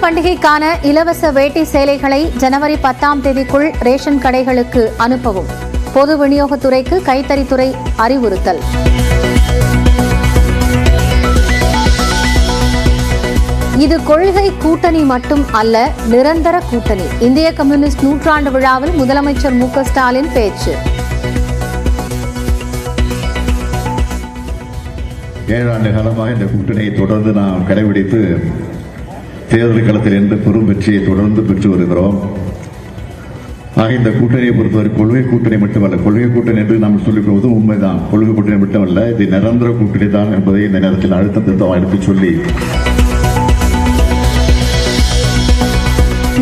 பொங்கல் பண்டிகைக்கான இலவச வேட்டி சேலைகளை ஜனவரி 10ஆம் தேதிக்குள் ரேஷன் கடைகளுக்கு அனுப்பவும் பொது விநியோகத்துறைக்கு கைத்தறித்துறை அறிவுறுத்தல். இது கொள்கை கூட்டணி மட்டும் அல்ல, நிரந்தர கூட்டணி. இந்திய கம்யூனிஸ்ட் நூற்றாண்டு விழாவில் முதலமைச்சர் மு.க. ஸ்டாலின் பேச்சு. 7 ஆண்டு காலமாக இந்த கூட்டணியை தொடர்ந்து நாம் கடைபிடித்து தேர்தல் களத்தில் இருந்து பெரும் வெற்றியை தொடர்ந்து பெற்று வருகிறோம். ஆக இந்த கூட்டணியை பொறுத்தவரை கொள்கை கூட்டணி மட்டுமல்ல, கொள்கை கூட்டணி என்று நாம் சொல்லிக் கொள்வதும் உண்மைதான். கொள்கை கூட்டணி மட்டுமல்ல, இது நிரந்தர கூட்டணி தான் என்பதை இந்த நேரத்தில் அழுத்தம் திருத்தம் எடுத்து சொல்லி,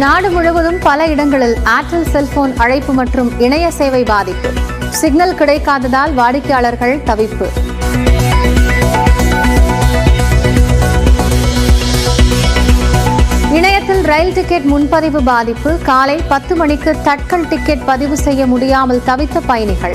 நாடு முழுவதும் பல இடங்களில் ஏர்டெல் செல்போன் அழைப்பு மற்றும் இணைய சேவை பாதிப்பு. சிக்னல் கிடைக்காததால் வாடிக்கையாளர்கள் தவிப்பு. இணையத்தில் ரயில் டிக்கெட் முன்பதிவு பாதிப்பு. காலை 10 மணிக்கு தட்கல் டிக்கெட் பதிவு செய்ய முடியாமல் தவித்த பயணிகள்.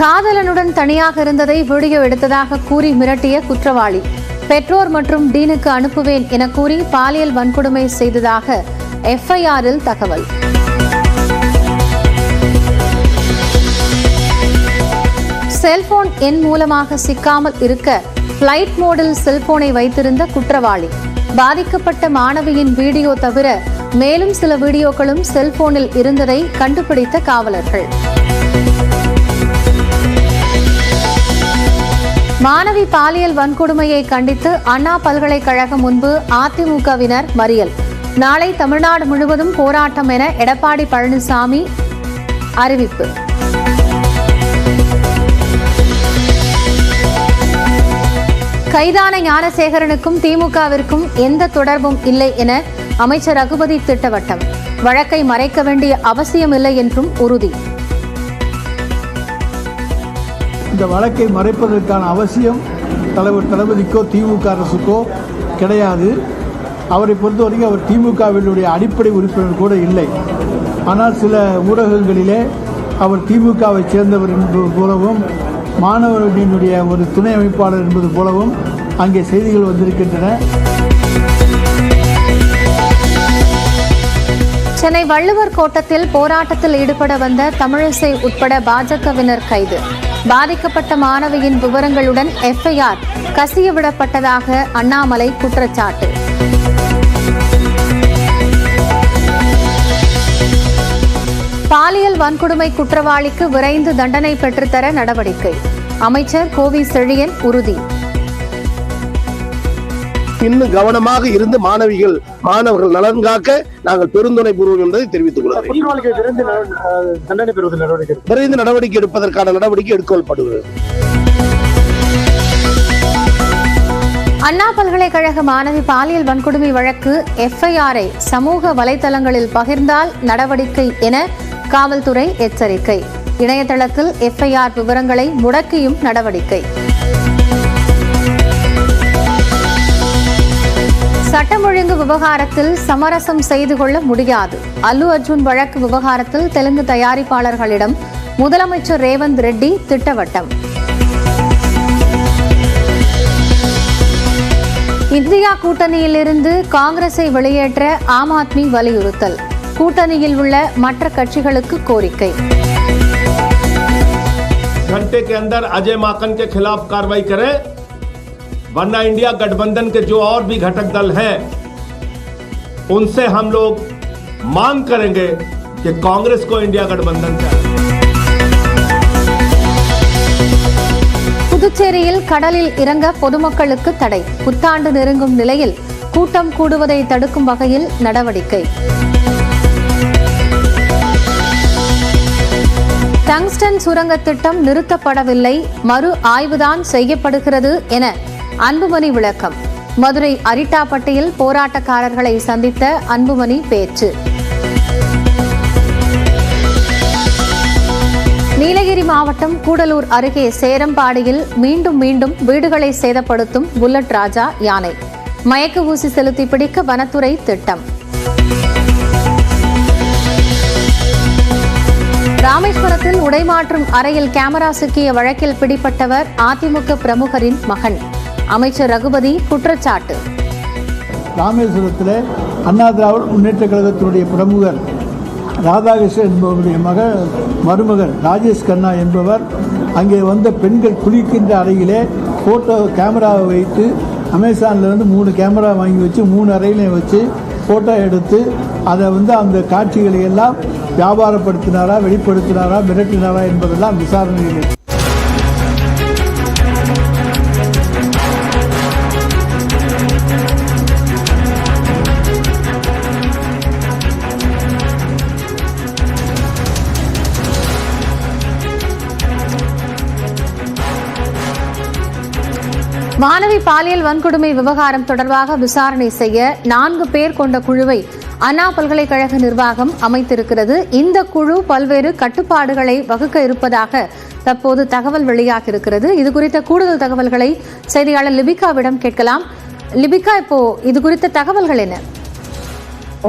காதலனுடன் தனியாக இருந்ததை வீடியோ எடுத்ததாக கூறி மிரட்டிய குற்றவாளி. பெற்றோர் மற்றும் டீனுக்கு அனுப்புவேன் என கூறி பாலியல் வன்கொடுமை செய்ததாக எஃப்ஐஆரில் தகவல். செல்போன் எண் மூலமாக சிக்காமல் இருக்க பிளைட் மோடில் செல்போனை வைத்திருந்த குற்றவாளி. பாதிக்கப்பட்ட மாணவியின் வீடியோ தவிர மேலும் சில வீடியோக்களும் செல்போனில் இருந்ததை கண்டுபிடித்த காவலர்கள். மாணவி பாலியல் வன்கொடுமையை கண்டித்து அண்ணா பல்கலைக்கழகம் முன்பு அதிமுகவினர் மறியல். நாளை தமிழ்நாடு முழுவதும் போராட்டம் என எடப்பாடி பழனிசாமி அறிவிப்பு. கைதான ஞானசேகரனுக்கும் திமுகவிற்கும் எந்த தொடர்பும் இல்லை என அமைச்சர் ரகுபதி திட்டவட்டம். வழக்கை மறைக்க வேண்டிய அவசியமில்லை என்றும் உறுதி. இந்த வழக்கை மறைப்பதற்கான அவசியம் தலைவர் தளபதிக்கோ திமுக அரசுக்கோ கிடையாது. அவரை பொறுத்தவரைக்கும் அவர் திமுகவினுடைய அடிப்படை உறுப்பினர் கூட இல்லை. ஆனால் சில ஊடகங்களிலே அவர் திமுகவை சேர்ந்தவர் என்பது போலவும் மாணவர்களினுடைய ஒரு துணை அமைப்பாளர் என்பது போலவும் அங்கே செய்திகள் வந்திருக்கின்றன. சென்னை வள்ளுவர் கோட்டத்தில் போராட்டத்தில் ஈடுபட வந்த தமிழிசை உட்பட பாஜகவினர் கைது. பாதிக்கப்பட்ட மாணவியின் விவரங்களுடன் எஃப்ஐஆர் கசியவிடப்பட்டதாக அண்ணாமலை குற்றச்சாட்டு. பாலியல் வன்கொடுமை குற்றவாளிக்கு விரைந்து தண்டனை பெற்றுத்தர நடவடிக்கை. அமைச்சர் கோவி செழியன் உறுதி. இன்னும் கவனமாக இருந்து மாணவர்கள் நலன் காக்க நாங்கள் பெருந்துணை பூர்வம் என்பதை தெரிவித்துக் கொள்கிறோம். விரைந்து நடவடிக்கை எடுப்பதற்கான நடவடிக்கை எடுக்கப்படுகிறது. அண்ணா பல்கலைக்கழக மாணவி பாலியல் வன்கொடுமை வழக்கு எஃப்ஐஆரை சமூக வலைதளங்களில் பகிர்ந்தால் நடவடிக்கை என காவல்துறை எச்சரிக்கை. இணையதளத்தில் எஃப்ஐஆர் விவரங்களை முடக்கியும் நடவடிக்கை. சட்டம் ஒழுங்கு விவகாரத்தில் சமரசம் செய்து கொள்ள முடியாது. அல்லு அர்ஜுன் வழக்கு விவகாரத்தில் தெலுங்கு தயாரிப்பாளர்களிடம் முதலமைச்சர் ரேவந்த் ரெட்டி திட்டவட்டம். இந்தியா கூட்டணியிலிருந்து காங்கிரஸை வெளியேற்ற ஆம் ஆத்மி வலியுறுத்தல். கூட்டணியில் உள்ள மற்ற கட்சிகளுக்கு கோரிக்கை. घंटे के अंदर अजय माकन के खिलाफ कार्रवाई करें, वरना इंडिया गठबंधन के जो और भी घटक दल हैं उनसे हम लोग मांग करेंगे कि कांग्रेस को इंडिया गठबंधन से. புதுச்சேரியில் கடலில் இறங்க பொதுமக்களுக்கு தடை. புத்தாண்டு நெருங்கும் நிலையில் கூட்டம் கூடுவதை தடுக்கும் வகையில் நடவடிக்கை. டங்ஸ்டன் சுரங்க திட்டம் நிறுத்தப்படவில்லை, மறு ஆய்வுதான் செய்யப்படுகிறது என அன்புமணி விளக்கம். மதுரை அரிட்டாப்பட்டியில் போராட்டக்காரர்களை சந்தித்த அன்புமணி பேச்சு. நீலகிரி மாவட்டம் கூடலூர் அருகே சேரம்பாடியில் மீண்டும் வீடுகளை சேதப்படுத்தும் புல்லட் ராஜா யானை. மயக்க ஊசி செலுத்தி பிடிக்க வனத்துறை திட்டம். ராமேஸ்வரத்தில் உடைமாற்றும் அறையில் கேமரா சிக்கிய வழக்கில் பிடிப்பட்டவர் அதிமுக பிரமுகரின் மகன். அமைச்சர் ரகுபதி குற்றச்சாட்டு. ராமேஸ்வரத்தில் அண்ணா திராவிட முன்னேற்ற கழகத்தினுடைய பிரமுகர் ராதாகிருஷ்ணன் என்பவருடைய மருமகன் ராஜேஷ் கண்ணா என்பவர் அங்கே வந்த பெண்கள் குளிக்கின்ற அறையிலே ஃபோட்டோ கேமராவை வைத்து அமேசான்லேருந்து 3 கேமரா வாங்கி வச்சு 3 அறையிலையும் வச்சு ஃபோட்டோ எடுத்து அதை அந்த காட்சிகளை எல்லாம் வியாபாரப்படுத்தினாரா, வெளிப்படுத்தினாரா, மிரட்டினாரா என்பதெல்லாம் விசாரணையில். மாணவி பாலியல் வன்கொடுமை விவகாரம் தொடர்பாக விசாரணை செய்ய 4 பேர் கொண்ட குழுவை அண்ணா பல்கலைக்கழக நிர்வாகம் அமைத்திருக்கிறது. இந்த குழு பல்வேறு கட்டுப்பாடுகளை வகுக்க இருப்பதாக தற்போது தகவல் வெளியாக இருக்கிறது. இது குறித்த கூடுதல் தகவல்களை செய்தியாளர் லிபிகாவிடம் கேட்கலாம். லிபிகா, இப்போ இது குறித்த தகவல்கள் என்ன?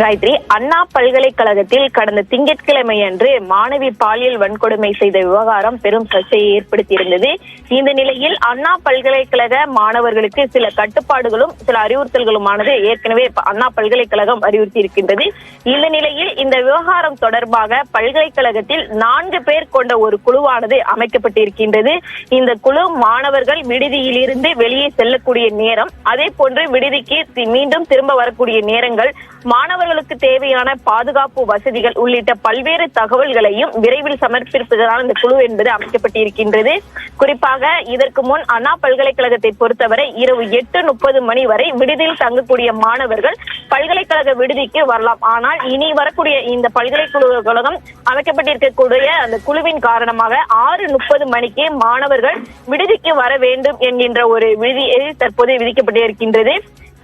காயத்ரி, அண்ணா பல்கலைக்கழகத்தில் கடந்த திங்கட்கிழமை அன்று மாணவி பாலியல் வன்கொடுமை செய்த விவகாரம் பெரும் சர்ச்சையை ஏற்படுத்தியிருந்தது. இந்த நிலையில் அண்ணா பல்கலைக்கழக மாணவர்களுக்கு சில கட்டுப்பாடுகளும் சில அறிவுறுத்தல்களுமானது ஏற்கனவே அண்ணா பல்கலைக்கழகம் அறிவுறுத்தி இருக்கின்றது. இந்த நிலையில் இந்த விவகாரம் தொடர்பாக பல்கலைக்கழகத்தில் 4 பேர் கொண்ட ஒரு குழுவானது அமைக்கப்பட்டிருக்கின்றது. இந்த குழு மாணவர்கள் விடுதியிலிருந்து வெளியே செல்லக்கூடிய நேரம், அதே போன்று விடுதிக்கு மீண்டும் திரும்ப வரக்கூடிய நேரங்கள், மாணவர்களுக்கு தேவையான பாதுகாப்பு வசதிகள் உள்ளிட்ட பல்வேறு தகவல்களையும் விரைவில் சமர்ப்பிப்பதற்கான இந்த குழு என்பது அமைக்கப்பட்டிருக்கின்றது. குறிப்பாக இதற்கு முன் அண்ணா பல்கலைக்கழகத்தை பொறுத்தவரை இரவு 8:30 மணி வரை விடுதியில் தங்கக்கூடிய மாணவர்கள் பல்கலைக்கழக விடுதிக்கு வரலாம். ஆனால் இனி வரக்கூடிய இந்த பல்கலைக்கழகம் அமைக்கப்பட்டிருக்கக்கூடிய அந்த குழுவின் காரணமாக 6:30 மணிக்கு மாணவர்கள் விடுதிக்கு வர வேண்டும் என்கின்ற ஒரு விதியை தற்போது விதிக்கப்பட்டிருக்கின்றது.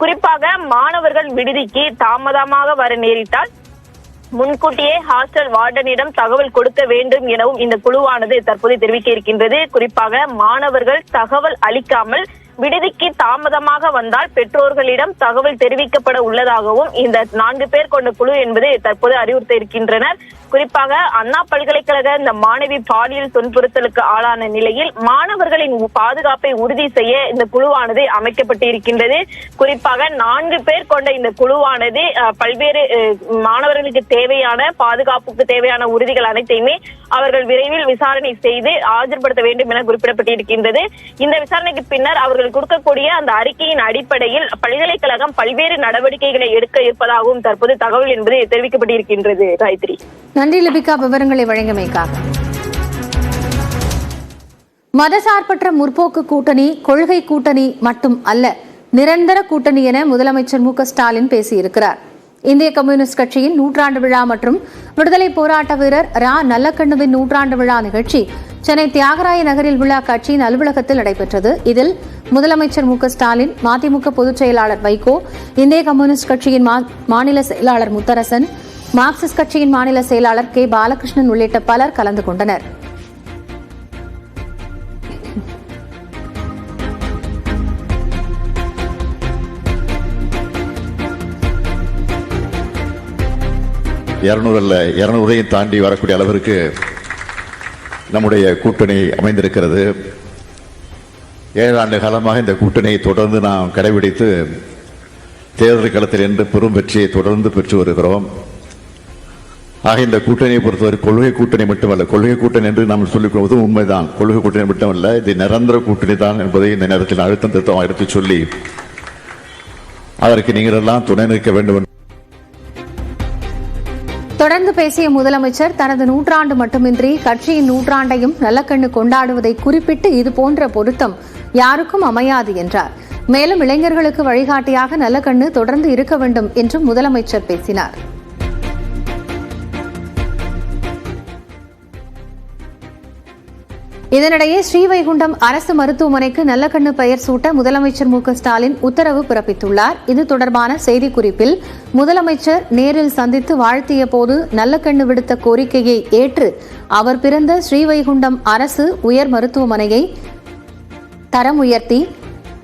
குறிப்பாக மாணவர்கள் விடுதிக்கு தாமதமாக வர நேரிட்டால் முன்கூட்டியே ஹாஸ்டல் வார்டனிடம் தகவல் கொடுக்க வேண்டும் எனவும் இந்த குழுவானது தற்போது தெரிவிக்க இருக்கின்றது. குறிப்பாக மாணவர்கள் தகவல் அளிக்காமல் விடுதிக்கு தாமதமாக வந்தால் பெற்றோர்களிடம் தகவல் தெரிவிக்கப்பட உள்ளதாகவும் இந்த 4 பேர் கொண்ட குழு என்பது தற்போது அறிவுறுத்த இருக்கின்றனர். குறிப்பாக அண்ணா பல்கலைக்கழக இந்த மாணவி பாலியல் துன்புறுத்தலுக்கு ஆளான நிலையில் மாணவர்களின் பாதுகாப்பை உறுதி செய்ய இந்த குழுவானது அமைக்கப்பட்டு இருக்கின்றது. குறிப்பாக 4 பேர் கொண்ட இந்த குழுவானது பல்வேறு மாணவர்களுக்கு தேவையான பாதுகாப்புக்கு தேவையான உறுதிகள் அனைத்தையுமே அவர்கள் விரைவில் விசாரணை செய்து ஆஜர்படுத்த வேண்டும் என குறிப்பிடப்பட்டிருக்கின்றது. இந்த விசாரணைக்கு பின்னர் அவர்கள் கொடுக்கக்கூடிய அந்த அறிக்கையின் அடிப்படையில் பல்கலைக்கழகம் பல்வேறு நடவடிக்கைகளை எடுக்க இருப்பதாகவும் தற்போது தகவல் என்பது தெரிவிக்கப்பட்டிருக்கின்றது. காயத்ரி, நன்றி லிபிகா, விவரங்களை வழங்கியமைக்காக. மதசார்பற்ற முற்போக்கு கூட்டணி கொள்கை கூட்டணி மட்டும் அல்ல, நிரந்தர கூட்டணி என முதலமைச்சர் மு க ஸ்டாலின் பேசியிருக்கிறார். இந்திய கம்யூனிஸ்ட் கட்சியின் 100ஆண்டு விழா மற்றும் விடுதலை போராட்ட வீரர் ரா நல்லக்கண்ணுவின் 100ஆண்டு விழா நிகழ்ச்சி சென்னை தியாகராய நகரில் உள்ள கட்சியின் அலுவலகத்தில் நடைபெற்றது. இதில் முதலமைச்சர் மு க ஸ்டாலின், மதிமுக பொதுச் செயலாளர் வைகோ, இந்திய கம்யூனிஸ்ட் கட்சியின் மாநில செயலாளர் முத்தரசன், மார்க்சிஸ்ட் கட்சியின் மாநில செயலாளர் கே பாலகிருஷ்ணன் உள்ளிட்ட பலர் கலந்து கொண்டனர். இருநூறையும் தாண்டி வரக்கூடிய அளவிற்கு நம்முடைய கூட்டணி அமைந்திருக்கிறது. 7 ஆண்டு காலமாக இந்த கூட்டணியை தொடர்ந்து நாம் கடைபிடித்து தேர்தல் களத்தில் என்று பெரும் வெற்றியை தொடர்ந்து பெற்று வருகிறோம். ஆக இந்த கூட்டணியை பொறுத்தவரை கொள்கை கூட்டணி மட்டுமல்ல, கொள்கை கூட்டணி என்று நாம் சொல்லிக் கொள்வதும் உண்மைதான். கொள்கை கூட்டணி மட்டுமல்ல, இது நிரந்தர கூட்டணி தான் என்பதை இந்த நேரத்தில் அழுத்தம் திருத்தமாக எடுத்து சொல்லி அதற்கு நீங்கள் எல்லாம் துணை நிற்க வேண்டும். தொடர்ந்து பேசிய முதலமைச்சர் தனது 100ஆண்டு மட்டுமின்றி கட்சியின் 100ஆண்டையும் நல்லக்கண்ணு கொண்டாடுவதை குறிப்பிட்டு இதுபோன்ற பொருத்தம் யாருக்கும் அமையாது என்றார். மேலும் இளைஞர்களுக்கு வழிகாட்டியாக நல்லக்கண்ணு தொடர்ந்து இருக்க வேண்டும் என்றும் முதலமைச்சர் பேசினார். இதனிடையே ஸ்ரீவைகுண்டம் அரசு மருத்துவமனைக்கு நல்லக்கண்ணு பெயர் சூட்ட முதலமைச்சர் மு க ஸ்டாலின் உத்தரவு பிறப்பித்துள்ளார். இது தொடர்பான செய்திக்குறிப்பில் முதலமைச்சர் நேரில் சந்தித்து வாழ்த்திய போது நல்லக்கண்ணு விடுத்த கோரிக்கையை ஏற்று அவர் பிறந்த ஸ்ரீவைகுண்டம் அரசு உயர் மருத்துவமனையை தரம் உயர்த்தி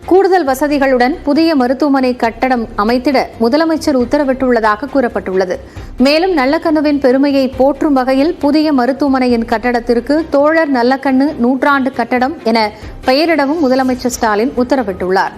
கூடுதல் வசதிகளுடன் புதிய மருத்துவமனை கட்டடம் அமைத்திட முதலமைச்சர் உத்தரவிட்டுள்ளதாக கூறப்பட்டுள்ளது. மேலும் நல்லக்கண்ணுவின் பெருமையை போற்றும் வகையில் புதிய மருத்துவமனையின் கட்டடத்திற்கு தோழர் நல்லக்கண்ணு 100 ஆண்டு கட்டடம் என பெயரிடவும் முதலமைச்சர் ஸ்டாலின் உத்தரவிட்டுள்ளார்.